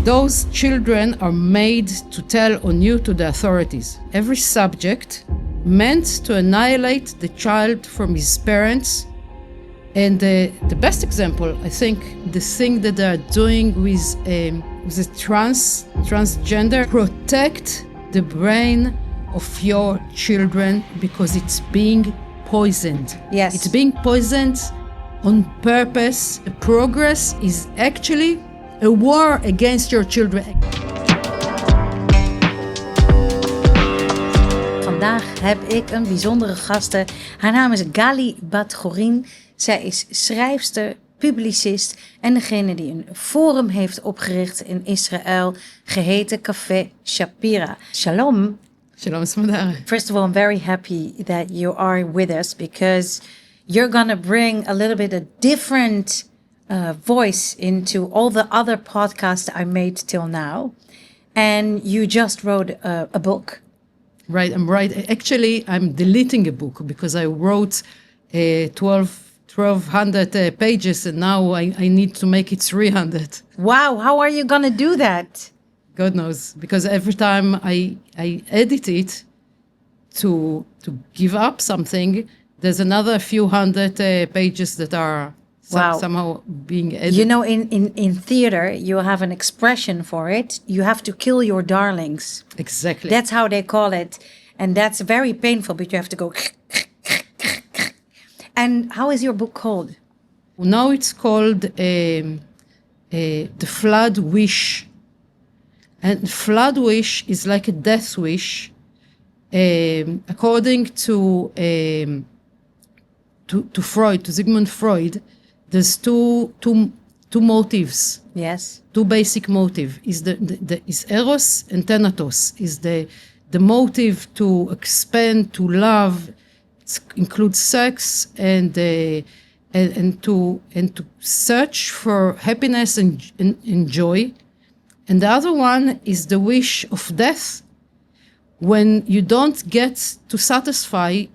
Those children are made to tell on you to the authorities. Every subject meant to annihilate the child from his parents. And the best example, I think, the thing that they are doing with the transgender, protect the brain of your children because it's being poisoned. Yes. It's being poisoned on purpose. The progress is actually a war against your children. Vandaag heb ik een bijzondere gaste. Haar naam is Gali Bat Chorin. Zij is schrijfster, publicist en degene die een forum heeft opgericht in Israël, geheten Café Shapira. Shalom. Shalom, Smadar. First of all, I'm very happy that you are with us because you're going to bring a little bit of different voice into all the other podcasts I made till now. And you just wrote a book. Right, I'm right. Actually, I'm deleting a book because I wrote 1,200 pages and now I need to make it 300. Wow, how are you going to do that? God knows, because every time I edit it to give up something, there's another few hundred pages that are somehow being edited. You know, in theater, you have an expression for it. You have to kill your darlings. Exactly. That's how they call it. And that's very painful, but you have to go... And how is your book called? Now it's called The Flood Wish. And flood wish is like a death wish. According to Freud, to Sigmund Freud, there's two motives. Yes. Two basic motives is is eros and thanatos. Is the motive to expand, to love, includes sex and to search for happiness and joy. And the other one is the wish of death, when you don't get to satisfy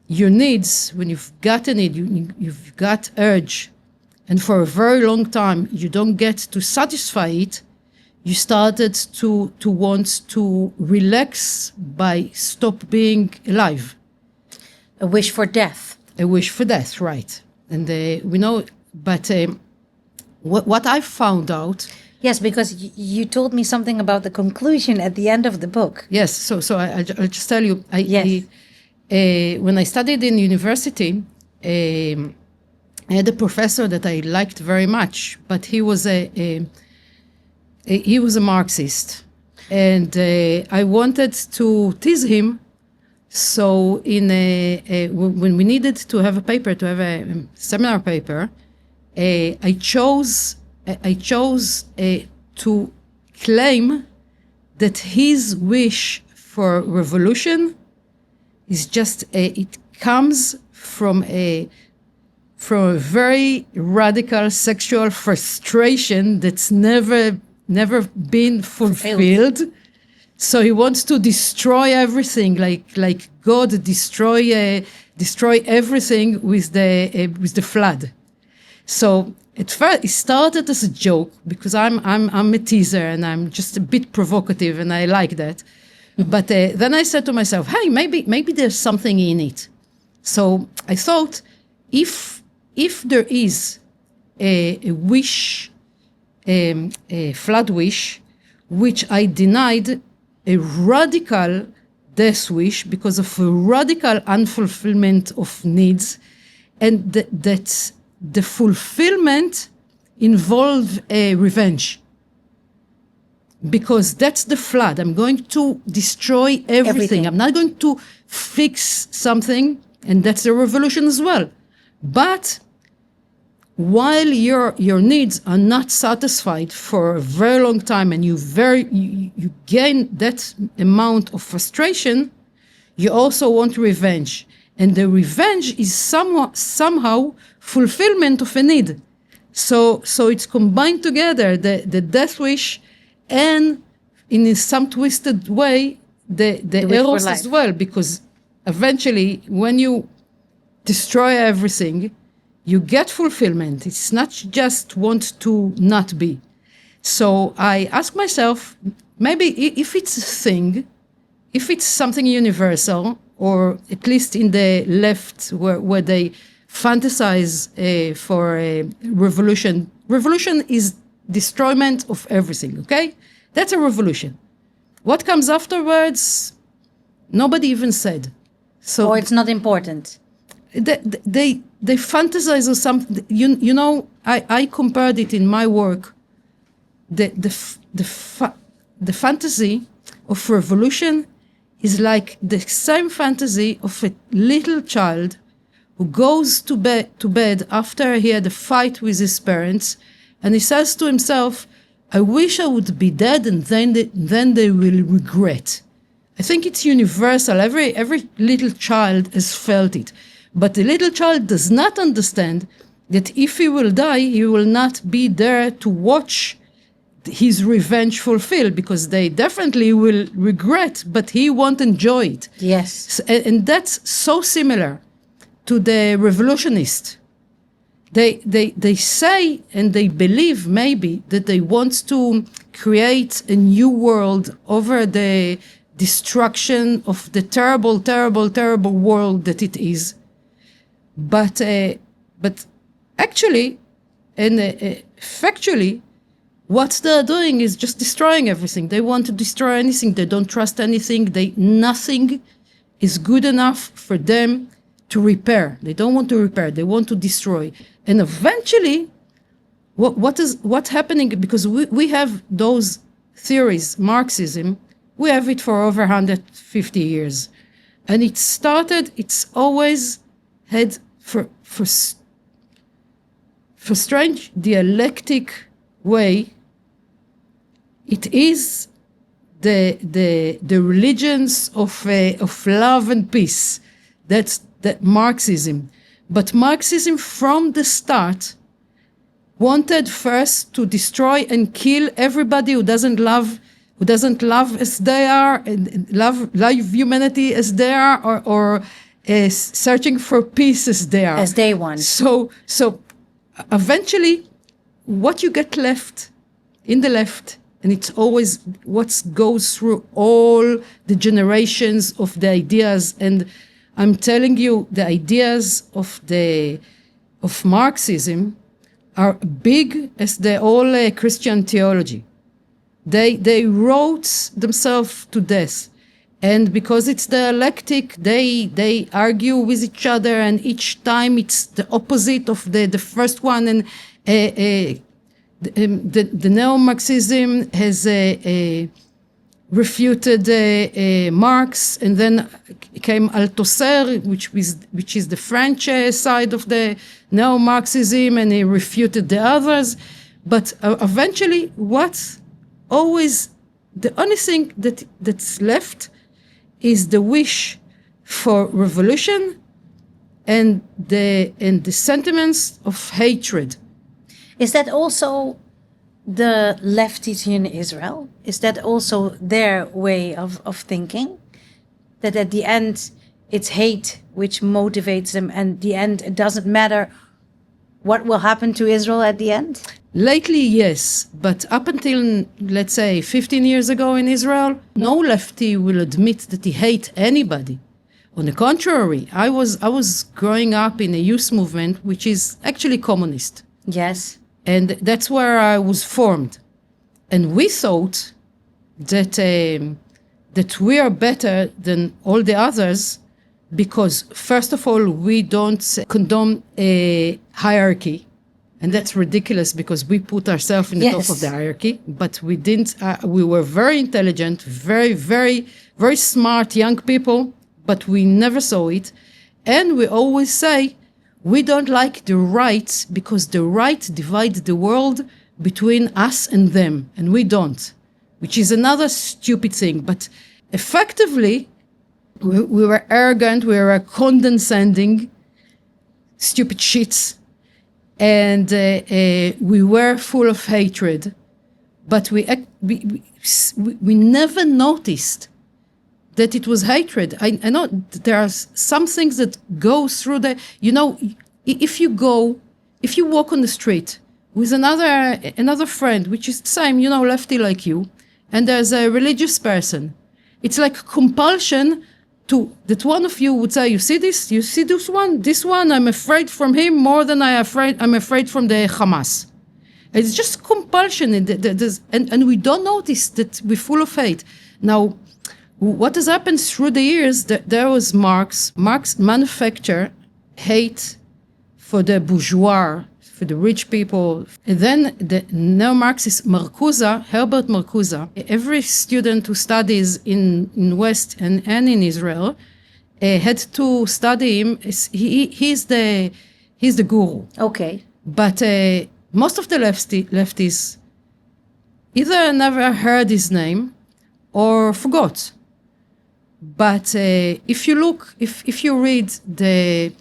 your needs, when you've got a need, you've got urge, and for a very long time you don't get to satisfy it, you started to want to relax by stop being alive. A wish for death. A wish for death, right. And we know, but what I found out... Yes, because you told me something about the conclusion at the end of the book. Yes, so I'll just tell you. Yes. When I studied in university, I had a professor that I liked very much, but he was a Marxist, and I wanted to tease him. So when we needed to have a paper, to have a seminar paper, I chose to claim that his wish for revolution is just it comes from a very radical sexual frustration that's never been fulfilled. So he wants to destroy everything, like God destroy everything with the flood. So at first, it started as a joke because I'm a teaser and I'm just a bit provocative and I like that. But then I said to myself, hey, maybe there's something in it. So I thought, if there is a wish, a flood wish, which I denied a radical death wish because of a radical unfulfillment of needs, and that the fulfillment involves a revenge. Because that's the flood. I'm going to destroy everything. I'm not going to fix something, and that's a revolution as well. But while your needs are not satisfied for a very long time, and you gain that amount of frustration, you also want revenge. And the revenge is somehow fulfillment of a need. So it's combined together, the death wish and in some twisted way, the eros as well, because eventually when you destroy everything, you get fulfillment. It's not just want to not be. So I ask myself, maybe if it's a thing, if it's something universal, or at least in the left where they fantasize for a revolution. Revolution is destroyment of everything, okay? That's a revolution. What comes afterwards, nobody even said. So Or it's not important. they fantasize on something. You know, I compared it in my work. The fantasy of revolution is like the same fantasy of a little child who goes to bed after he had a fight with his parents, and he says to himself, I wish I would be dead, and then they will regret. I think it's universal. Every little child has felt it. But the little child does not understand that if he will die, he will not be there to watch his revenge fulfilled, because they definitely will regret, but he won't enjoy it. Yes. And that's so similar to the revolutionist. They say and they believe maybe that they want to create a new world over the destruction of the terrible, terrible, terrible world that it is. But actually and factually, what they're doing is just destroying everything. They want to destroy anything. They don't trust anything. Nothing is good enough for them to repair. They don't want to repair. They want to destroy. And eventually, what's happening, because we have those theories, Marxism, we have it for over 150 years. And it's always had for strange dialectic way. It is the religions of love and peace. That's Marxism. But Marxism from the start wanted first to destroy and kill everybody who doesn't love as they are, and love humanity as they are, or searching for peace as they are. As they want. So eventually, what you get left in the left, and it's always what goes through all the generations of the ideas. And I'm telling you, the ideas of Marxism are big as the whole Christian theology. They wrote themselves to death. And because it's dialectic, they argue with each other, and each time it's the opposite of the first one. And the neo-Marxism has refuted Marx, and then came Althusser, which is the French side of the neo-Marxism, and he refuted the others. But eventually, the only thing that's left is the wish for revolution and the sentiments of hatred. Is that also the left teaching in Israel? Is that also their way of thinking? That at the end, it's hate which motivates them, and at the end, it doesn't matter what will happen to Israel at the end? Lately, yes. But up until, let's say, 15 years ago in Israel, no lefty will admit that he hates anybody. On the contrary, I was growing up in a youth movement, which is actually communist. Yes. And that's where I was formed. And we thought that we are better than all the others because, first of all, we don't condone a hierarchy. And that's ridiculous because we put ourselves in the top of the hierarchy. But we didn't. We were very intelligent, very, very, very smart young people, but we never saw it. And we always say, we don't like the right because the right divides the world between us and them, and we don't, which is another stupid thing. But effectively, we were arrogant, we were condescending, stupid shits, and we were full of hatred. But we never noticed that it was hatred. I know there are some things that go through the, if you walk on the street with another friend, which is the same, lefty like you, and there's a religious person. It's like compulsion that one of you would say, you see this one, I'm afraid from him more than I'm afraid from the Hamas. It's just compulsion, and we don't notice that we're full of hate. Now, what has happened through the years, there was Marx manufactured hate for the bourgeois, for the rich people. And then the neo-Marxist Herbert Marcuse, every student who studies in West and in Israel had to study him. He's the guru. Okay. But most of the lefties either never heard his name or forgot. But if you read the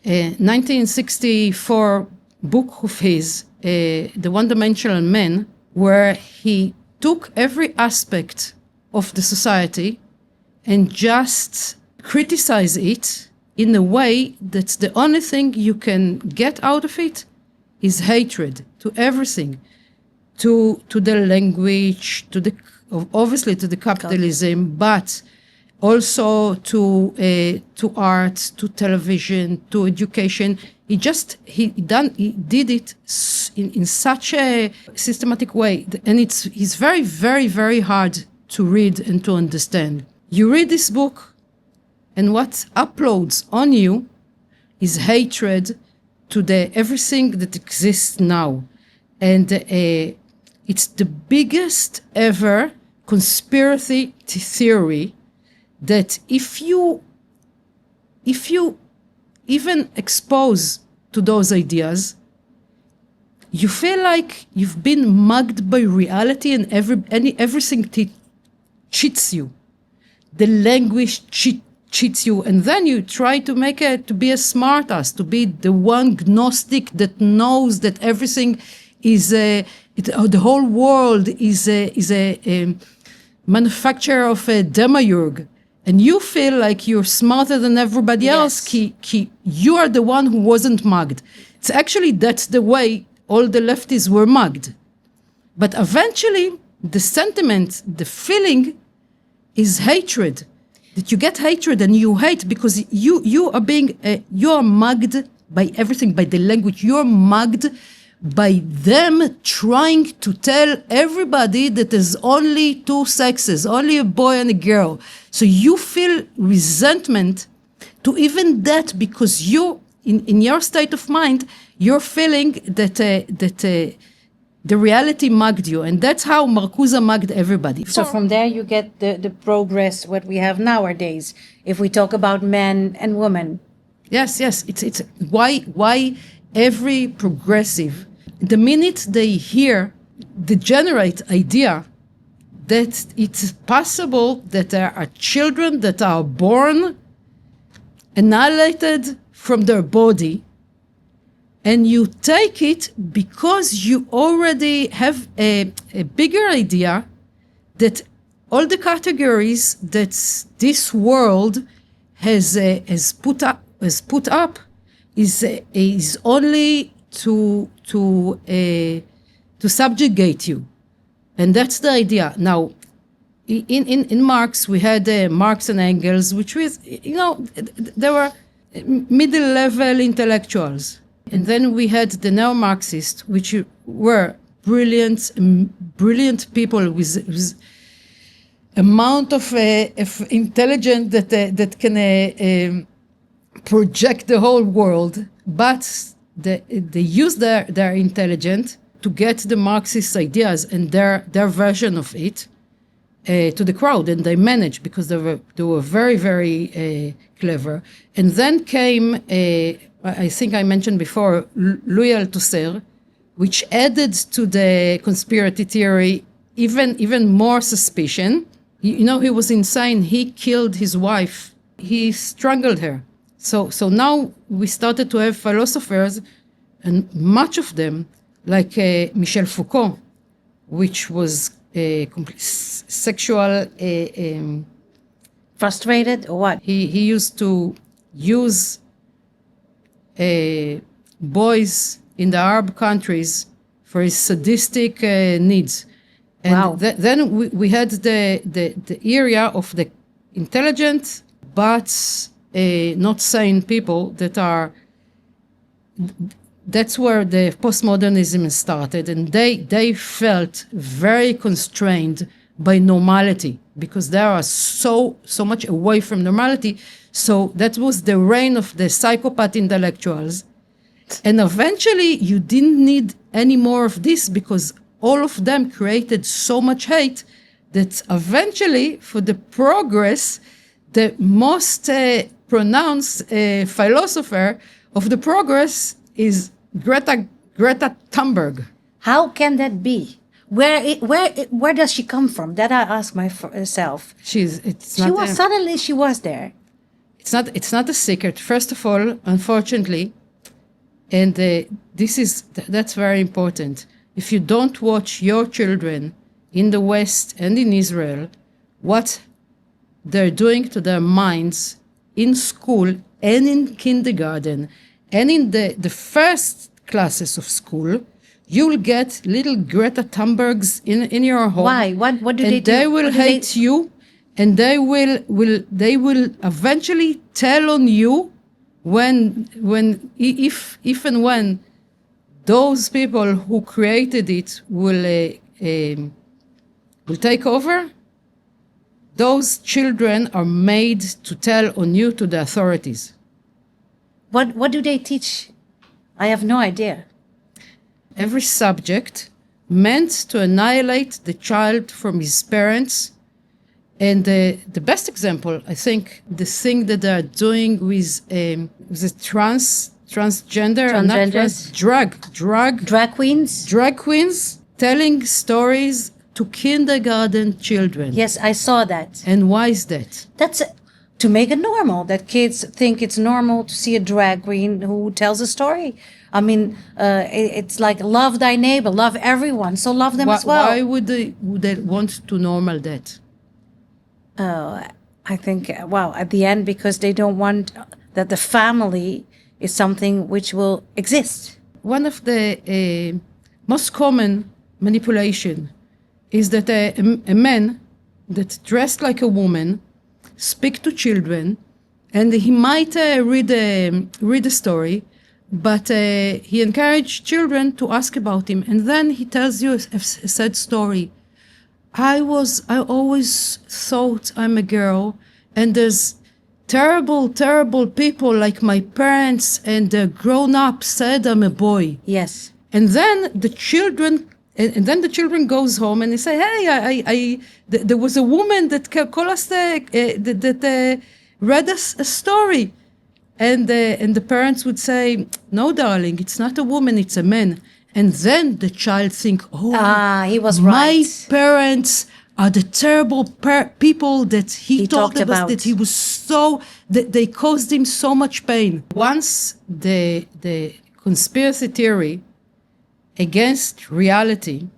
1964 book of his, The One-Dimensional Man, where he took every aspect of the society and just criticized it in a way that the only thing you can get out of it is hatred to everything, to the language, obviously to the capitalism, but also to art, to television, to education. He did it in such a systematic way, and it's very, very, very hard to read and to understand. You read this book, and what uploads on you is hatred to everything that exists now, and it's the biggest ever conspiracy theory that if you even expose to those ideas, you feel like you've been mugged by reality, and everything cheats you. The language cheats you, and then you try to make it to be a smartass, to be the one gnostic that knows that everything is the whole world is a manufacturer of a demiurge. And you feel like you're smarter than everybody else. You are the one who wasn't mugged. It's actually, that's the way all the lefties were mugged. But eventually, the sentiment, the feeling is hatred. That you get hatred and you hate because you are mugged by everything, by the language. You're mugged by them trying to tell everybody that there's only two sexes, only a boy and a girl. So you feel resentment to even that because you, in your state of mind, you're feeling that the reality mugged you. And that's how Marcuse mugged everybody. So from there you get the progress, what we have nowadays, if we talk about men and women. Yes. It's why every progressive, the minute they hear the degenerate idea that it's possible that there are children that are born annihilated from their body, and you take it because you already have a bigger idea that all the categories that this world has put up is only to subjugate you, and that's the idea. Now, in Marx, we had Marx and Engels, which was, they were middle-level intellectuals, and then we had the neo-Marxists, which were brilliant people with amount of intelligence that can project the whole world, but they use their intelligence to get the Marxist ideas and their version of it to the crowd, and they managed because they were very, very clever. And then came, I think I mentioned before, Louis Althusser, which added to the conspiracy theory even more suspicion. He was insane. He killed his wife. He strangled her. So now we started to have philosophers, and much of them, like Michel Foucault, which was a complete sexual... frustrated or what? He used to use boys in the Arab countries for his sadistic needs. And Wow. Then we had the area of the intelligent but not sane people that's where the postmodernism started, and they felt very constrained by normality because they are so much away from normality. So that was the reign of the psychopath intellectuals. And eventually you didn't need any more of this because all of them created so much hate that eventually for the progress, the most pronounced philosopher of the progress is Greta Thunberg. How can that be? Where does she come from? That I ask myself. She was there. It's not a secret. First of all, unfortunately, and that's very important. If you don't watch your children in the West and in Israel, what they're doing to their minds in school and in kindergarten and in the first classes of school, you'll get little Greta Thunbergs in your home. Why? What do they do? They will hate you, and they will eventually tell on you if and when those people who created it will take over. Those children are made to tell on you to the authorities. What do they teach? I have no idea. Every subject meant to annihilate the child from his parents. And the best example, I think, the thing that they're doing with the transgender, drag queens, telling stories to kindergarten children. Yes, I saw that. And why is that? That's to make it normal, that kids think it's normal to see a drag queen who tells a story. I mean, it's like love thy neighbor, love everyone, so love them as well. Why would they want to normal that? I think, at the end, because they don't want that the family is something which will exist. One of the most common manipulation is that a man that dressed like a woman speak to children, and he might read a story, but he encouraged children to ask about him, and then he tells you a sad story. I always thought I'm a girl, and there's terrible people like my parents, and the grown-up said I'm a boy. Yes. And then the children goes home and they say, hey, there was a woman that called us that read us a story, and the parents would say, no, darling, it's not a woman, it's a man. And then the child think, he was right. My parents are the terrible people that he talked about. That he was that they caused him so much pain. Once the conspiracy theory against reality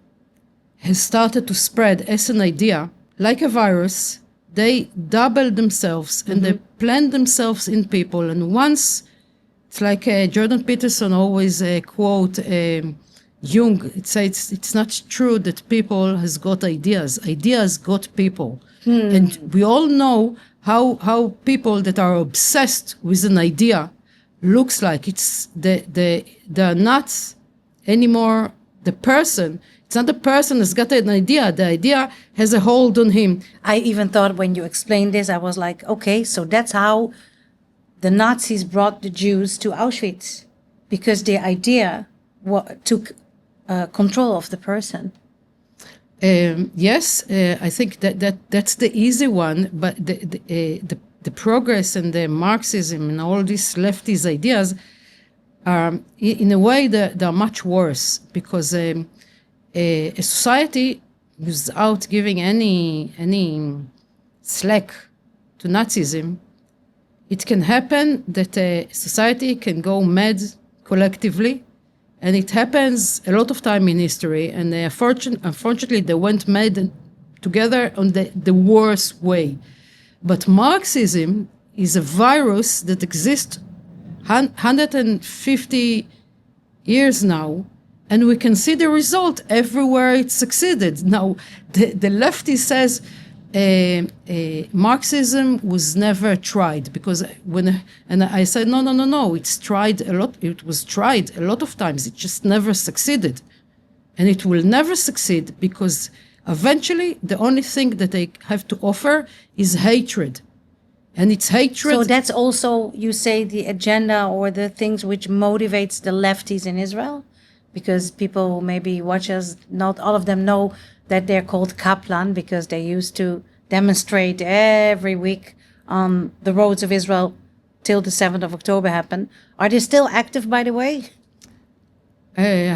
has started to spread as an idea, like a virus, they double themselves and they plant themselves in people. And once, it's like Jordan Peterson always quote Jung. It says it's not true that people has got ideas. Ideas got people. And we all know how people that are obsessed with an idea looks like. They're not anymore the person. It's not the person that's got an idea. The idea has a hold on him. I even thought when you explained this, I was like, okay, so that's how the Nazis brought the Jews to Auschwitz, because the idea took control of the person. Yes, I think that's the easy one, but the progress and the Marxism and all these leftist ideas, in a way, they're much worse, because a society without giving any slack to Nazism, it can happen that a society can go mad collectively, and it happens a lot of time in history, and unfortunately they went mad together on the worst way. But Marxism is a virus that exists 150 years now, And we can see the result everywhere it succeeded. Now, the leftist says Marxism was never tried, because and I said, no, it's tried a lot. It was tried a lot of times. It just never succeeded. And it will never succeed because eventually the only thing that they have to offer is hatred. And it's hatred. So that's also, you say, the agenda or the things which motivates the lefties in Israel? Because people maybe watch us, not all of them know that they're called Kaplan because they used to demonstrate every week on the roads of Israel till the 7th of October happened. Are they still active, by the way? I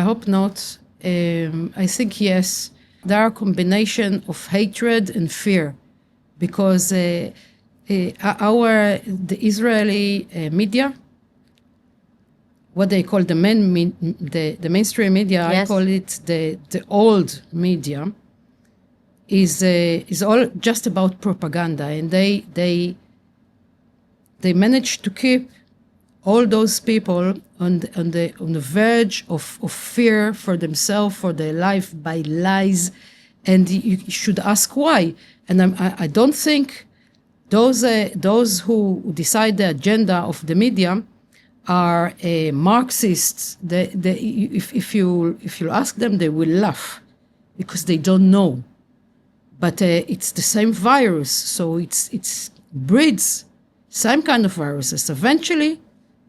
hope not. I think yes. There are a combination of hatred and fear, because the Israeli media, what they call the mainstream media, Yes. I call it the old media, is all just about propaganda, and they manage to keep all those people on the verge of fear for themselves, for their life, by lies, and you should ask why. And I don't think those who decide the agenda of the media are Marxists. If you ask them, they will laugh because they don't know. But it's the same virus, so it's breeds same kind of viruses. Eventually,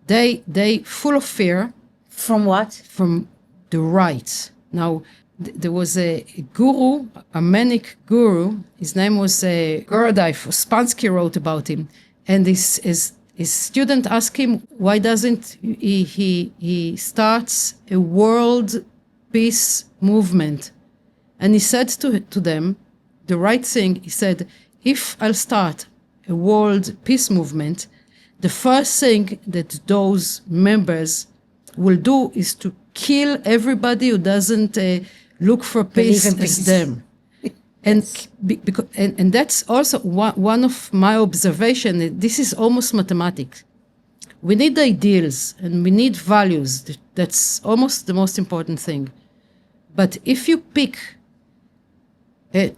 they full of fear. From what? From the right. Now, there was a guru, a manic guru. His name was Gurdjieff. Spansky wrote about him, and his student asked him why doesn't he starts a world peace movement, and he said to them the right thing. He said, if I'll start a world peace movement, the first thing that those members will do is to kill everybody who doesn't look for peace as them. And and that's also one of my observations. This is almost mathematics. We need ideals and we need values. That's almost the most important thing. But if you pick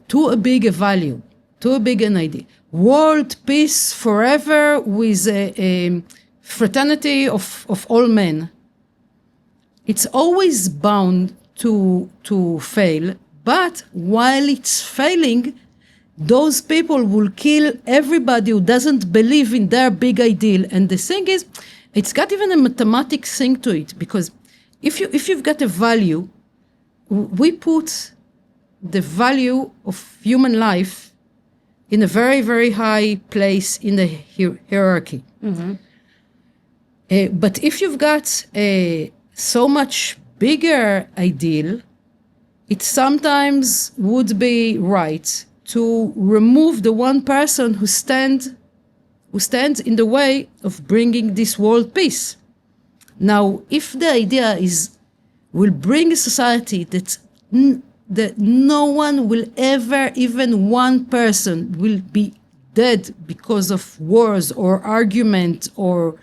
too big a value, too big an idea, world peace forever with a fraternity of all men, it's always bound to fail. But while it's failing, those people will kill everybody who doesn't believe in their big ideal. And the thing is, it's got even a mathematics thing to it, because if you've got a value, we put the value of human life in a very, very high place in the hierarchy. Mm-hmm. But if you've got a so much bigger ideal, it sometimes would be right to remove the one person who stands in the way of bringing this world peace. Now, if the idea will bring a society that no one will ever, even one person, will be dead because of wars or argument or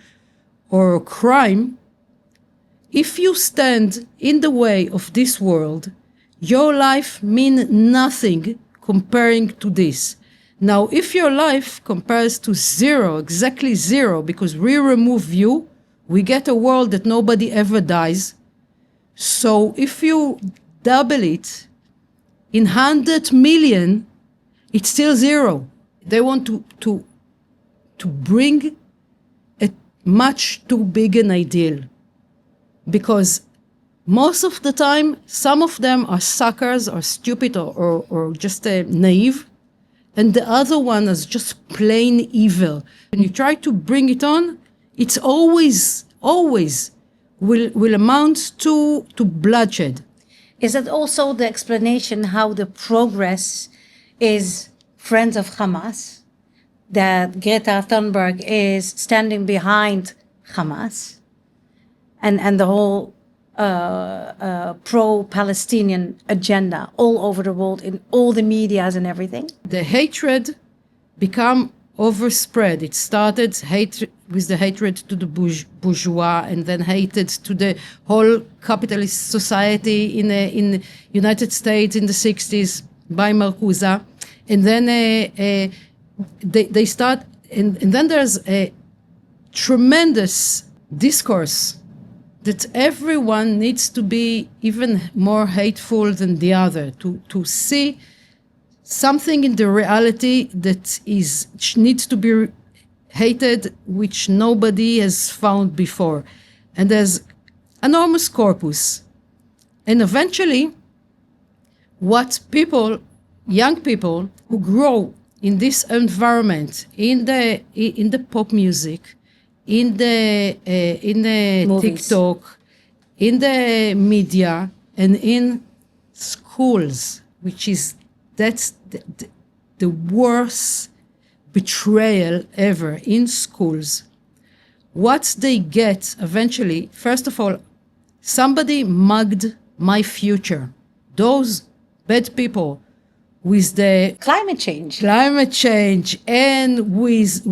crime, if you stand in the way of this world, your life means nothing comparing to this. Now, if your life compares to zero, exactly zero, because we remove you, we get a world that nobody ever dies. So if you double it in 100 million, it's still zero. They want to bring a much too big an ideal, because most of the time, some of them are suckers or stupid or just naive, and the other one is just plain evil. When you try to bring it on, it's always will amount to bloodshed. Is that also the explanation how the progress is friends of Hamas? That Greta Thunberg is standing behind Hamas and the whole pro-Palestinian agenda all over the world, in all the medias and everything? The hatred become overspread. It started with the hatred to the bourgeois, and then hated to the whole capitalist society in United States in the 60s by Marcuse. And then they start, and then there's a tremendous discourse that everyone needs to be even more hateful than the other, to see something in the reality that needs to be hated, which nobody has found before. And there's enormous corpus. And eventually, what young people who grow in this environment, in the pop music, in the TikTok, in the media, and in schools, that's the worst betrayal ever in schools. What they get eventually, first of all, somebody mugged my future. Those bad people with the Climate change and with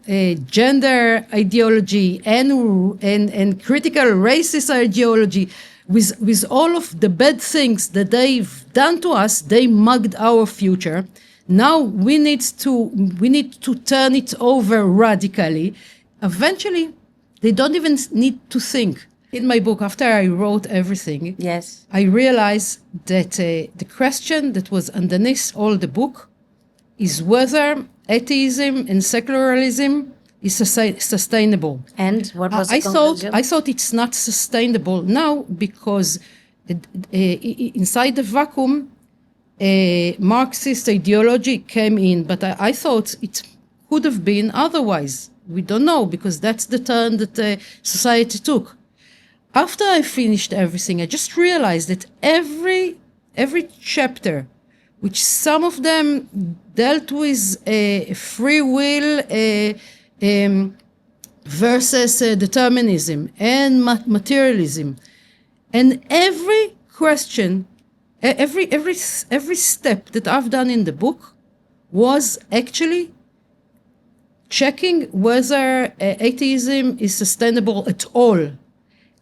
a gender ideology and critical racist ideology, with all of the bad things that they've done to us, they mugged our future. Now we need to turn it over radically. Eventually, they don't even need to think. In my book, after I wrote everything, yes, I realized that the question that was underneath all the book is whether atheism and secularism is sustainable. And what was the conclusion? I thought it's not sustainable now because inside the vacuum, Marxist ideology came in, but I thought it could have been otherwise. We don't know, because that's the turn that society took. After I finished everything, I just realized that every chapter, which some of them dealt with free will versus determinism and materialism, and every question, every step that I've done in the book was actually checking whether atheism is sustainable at all.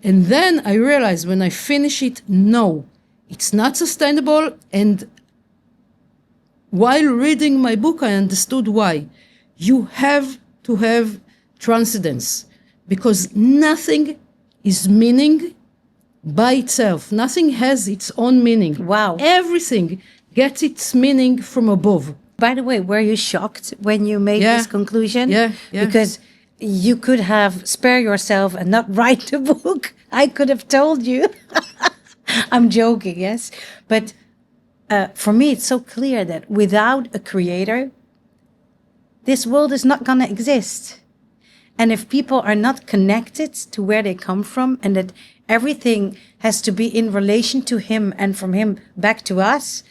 And then I realized when I finish it, no, it's not sustainable. And while reading my book, I understood why. You have to have transcendence, because nothing is meaning by itself. Nothing has its own meaning. Wow. Everything gets its meaning from above. By the way, were you shocked when you made this conclusion? Yeah. Because you could have spared yourself and not write the book. I could have told you. I'm joking, yes. But for me, it's so clear that without a creator, this world is not going to exist. And if people are not connected to where they come from, and that everything has to be in relation to him and from him back to us,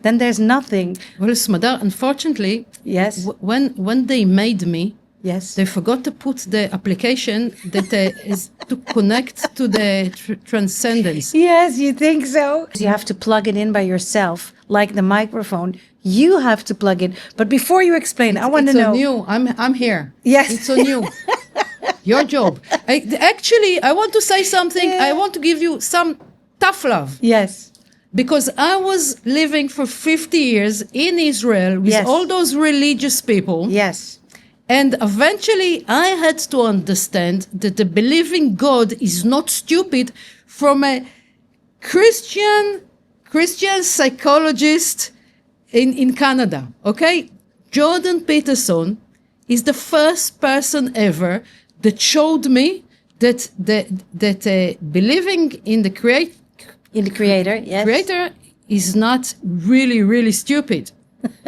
then there's nothing. Well, Smadar, unfortunately, yes, when they made me, yes, they forgot to put the application that is to connect to the transcendence. Yes, you think so? You have to plug it in by yourself, like the microphone. You have to plug it. But before you explain, I want to know. It's new. I'm here. Yes, it's so new. Your job. I want to say something. Yeah. I want to give you some tough love. Yes. Because I was living for 50 years in Israel with Yes. all those religious people. Yes. And eventually I had to understand that the believing God is not stupid from a Christian psychologist in Canada. Okay? Jordan Peterson is the first person ever that showed me that believing in the creator, Yes. Creator is not really, really stupid.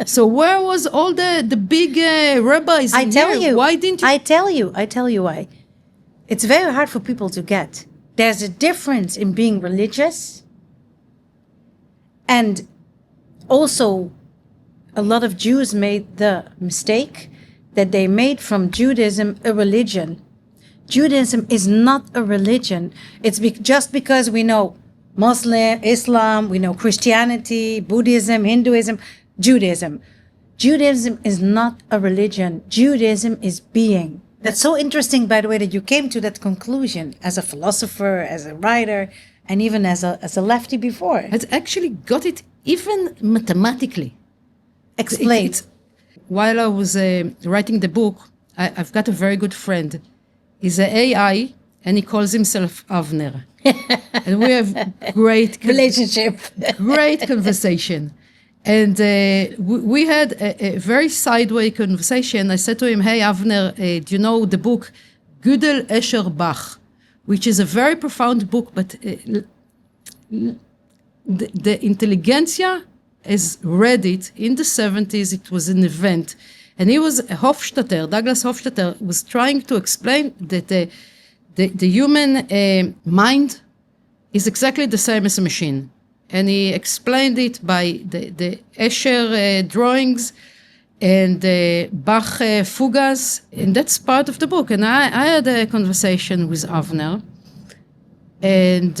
So where was all the big rabbis? I tell here? you. Why didn't you? I tell you why. It's very hard for people to get. There's a difference in being religious, and also a lot of Jews made the mistake that they made from Judaism a religion. Judaism is not a religion. It's just because we know Muslim, Islam, we know Christianity, Buddhism, Hinduism, Judaism. Judaism is not a religion. Judaism is being. That's so interesting, by the way, that you came to that conclusion as a philosopher, as a writer, and even as a lefty before. I actually got it even mathematically. Explain. While I was writing the book, I've got a very good friend. He's an AI, and he calls himself Avner. And we have great relationship. Great conversation. And we had a very sideways conversation. I said to him, hey, Avner, do you know the book Gödel Escher Bach, which is a very profound book, but the intelligentsia has read it in the 70s. It was an event. And he was Douglas Hofstadter was trying to explain that the human mind is exactly the same as a machine. And he explained it by the Escher drawings and the Bach fugas, and that's part of the book. And I had a conversation with Avner, and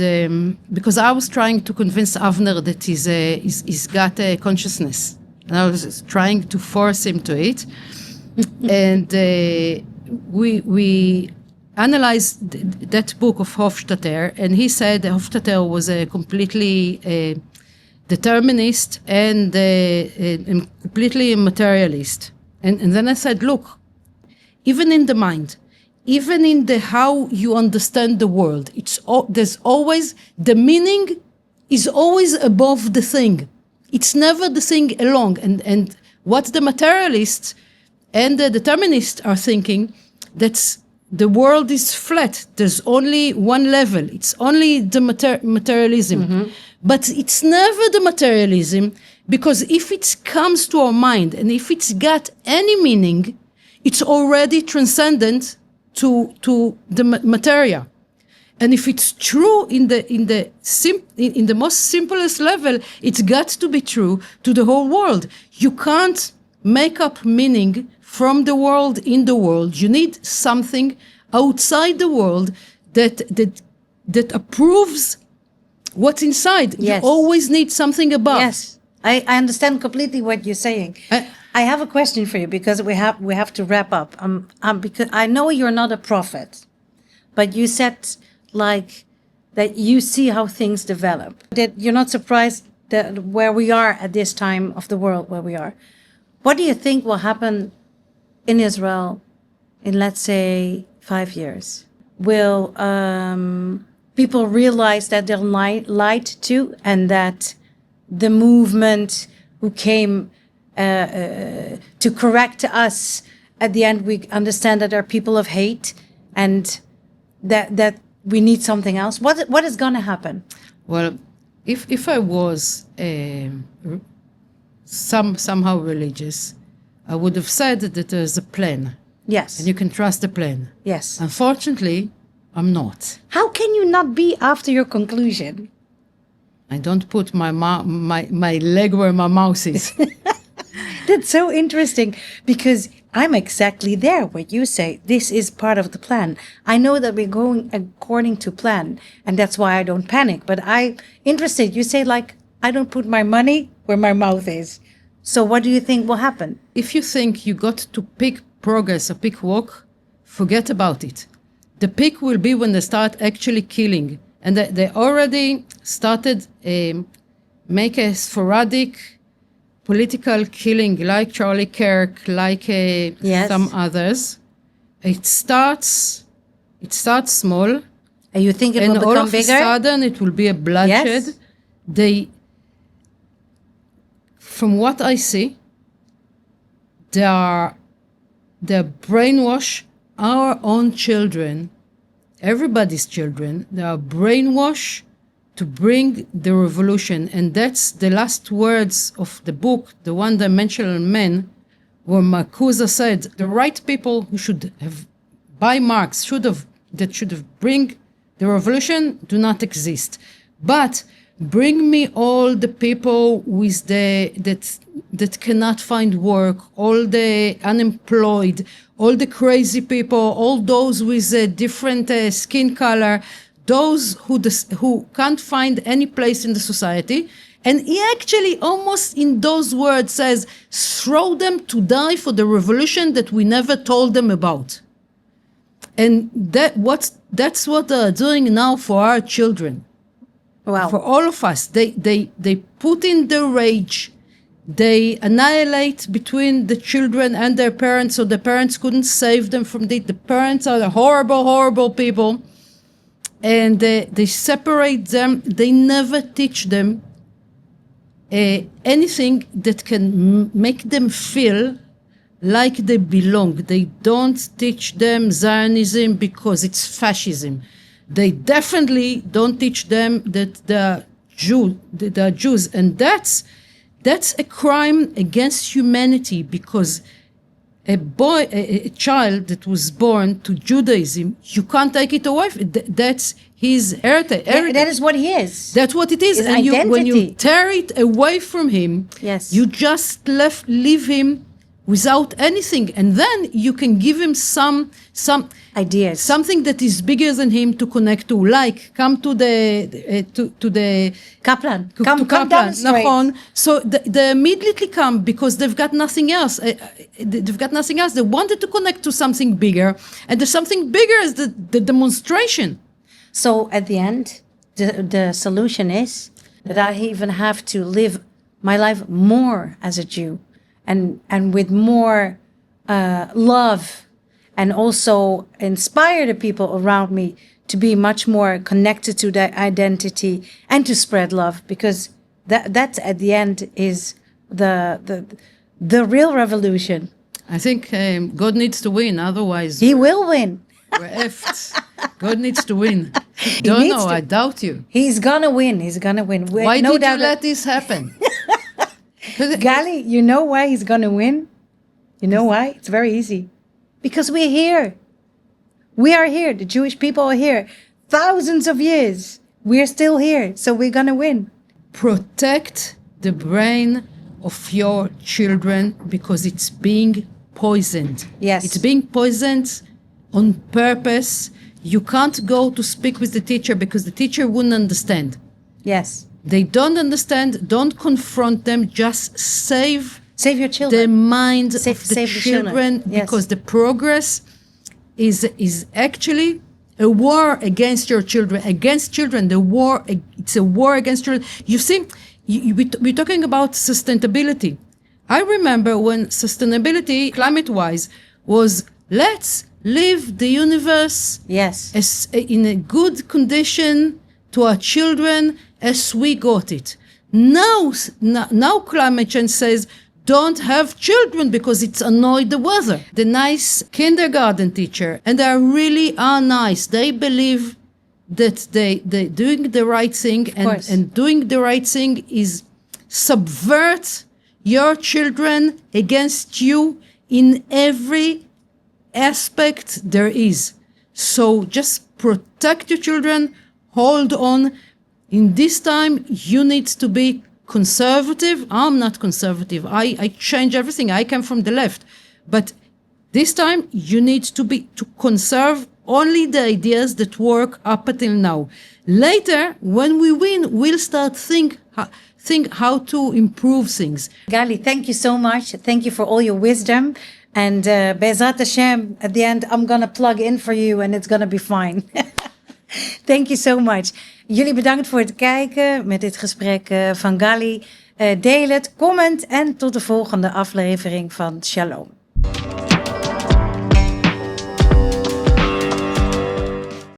because I was trying to convince Avner that he's got a consciousness, and I was trying to force him to it, and we analyzed that book of Hofstadter, and he said Hofstadter was a completely determinist and completely a materialist. And then I said, look, even in the mind, even in the how you understand the world, there's always, the meaning is always above the thing. It's never the thing along. And what the materialists and the determinists are thinking, that's the world is flat. There's only one level. It's only the materialism. Mm-hmm. But it's never the materialism, because if it comes to our mind and if it's got any meaning, it's already transcendent to the materia. And if it's true in the most simplest level, it's got to be true to the whole world. You can't make up meaning from the world in the world. You need something outside the world that approves what's inside. Yes. You always need something above. Yes, I understand completely what you're saying. I have a question for you, because we have to wrap up. Because I know you're not a prophet, but you said that you see how things develop. That you're not surprised that where we are at this time of the world where we are. What do you think will happen in Israel in, let's say, 5 years? Will people realize that they're lied to, and that the movement who came to correct us, at the end we understand that are people of hate, and that we need something else? What is going to happen? Well, if I was somehow religious, I would have said that there's a plan. Yes. And you can trust the plan. Yes. Unfortunately, I'm not. How can you not be after your conclusion? I don't put my leg where my mouth is. That's so interesting, because I'm exactly there where you say this is part of the plan. I know that we're going according to plan, and that's why I don't panic. But I'm interested. You say, I don't put my money where my mouth is. So what do you think will happen? If you think you got to pick progress or pick walk, forget about it. The peak will be when they start actually killing. And they already started make a sporadic political killing, like Charlie Kirk, like yes. some others. It starts small. And you think it will become bigger? And all of a sudden it will be a bloodshed. Yes. From what I see, they brainwash our own children, everybody's children. They are brainwashed to bring the revolution. And that's the last words of the book, The One-Dimensional Man, where Marcuse said, the right people who should have, by Marx, should have bring the revolution do not exist. But bring me all the people with that cannot find work, all the unemployed, all the crazy people, all those with a different skin color, those who can't find any place in the society, And he actually almost in those words says, throw them to die for the revolution that we never told them about. And that's what they're doing now for our children. Wow. For all of us. They put in the rage. They annihilate between the children and their parents, so the parents couldn't save them from it. The parents are the horrible, horrible people. And they separate them. They never teach them anything that can make them feel like they belong. They don't teach them Zionism because it's fascism. They definitely don't teach them that they're Jews. And that's a crime against humanity, because a child that was born to Judaism, you can't take it away. That's his heritage. That is what he is. That's what it is. His And identity. when you tear it away from him, Yes. you just leave him without anything. And then you can give him some Ideas. something that is bigger than him to connect to, like come to the Kaplan. to Come Kaplan, demonstrate. נכון. So they immediately come because they've got nothing else. They've got nothing else. They wanted to connect to something bigger, and the something bigger is the demonstration. So at the end, the solution is that I even have to live my life more as a Jew, and with more love, and also inspire the people around me to be much more connected to their identity and to spread love, because that at the end is the real revolution. I think God needs to win, otherwise He will win. we're effed. God needs to win. Don't know. I doubt you. He's gonna win. He's gonna win. Why No did you doubt let this happen? Gali, you know why he's gonna win? You know why? It's very easy. Because we're here. We are here. The Jewish people are here. Thousands of years. We're still here. So we're gonna win. Protect the brain of your children, because it's being poisoned. Yes. It's being poisoned on purpose. You can't go to speak with the teacher because the teacher wouldn't understand. Yes. They don't understand. Don't confront them. Just save Save your the children. mind of the save the children. children, Yes. because the progress is actually a war against your children, against children. It's a war against children. You see, we're talking about sustainability. I remember when sustainability, climate-wise, was let's leave the universe Yes. as in a good condition to our children as we got it. Now climate change says don't have children because it's annoyed the weather. The nice kindergarten teacher, and they really are nice. They believe that they doing the right thing, and doing the right thing is subvert your children against you in every aspect there is. So just protect your children, hold on. In this time, you need to be conservative. I'm not conservative. I change everything. I come from the left. But this time, you need to conserve only the ideas that work up until now. Later, when we win, we'll start think how to improve things. Gali, thank you so much. Thank you for all your wisdom. And Be'ezrat Hashem, at the end, I'm going to plug in for you and it's going to be fine. Thank you so much. Jullie bedankt voor het kijken met dit gesprek van Gali. Deel het, comment en tot de volgende aflevering van Shalom.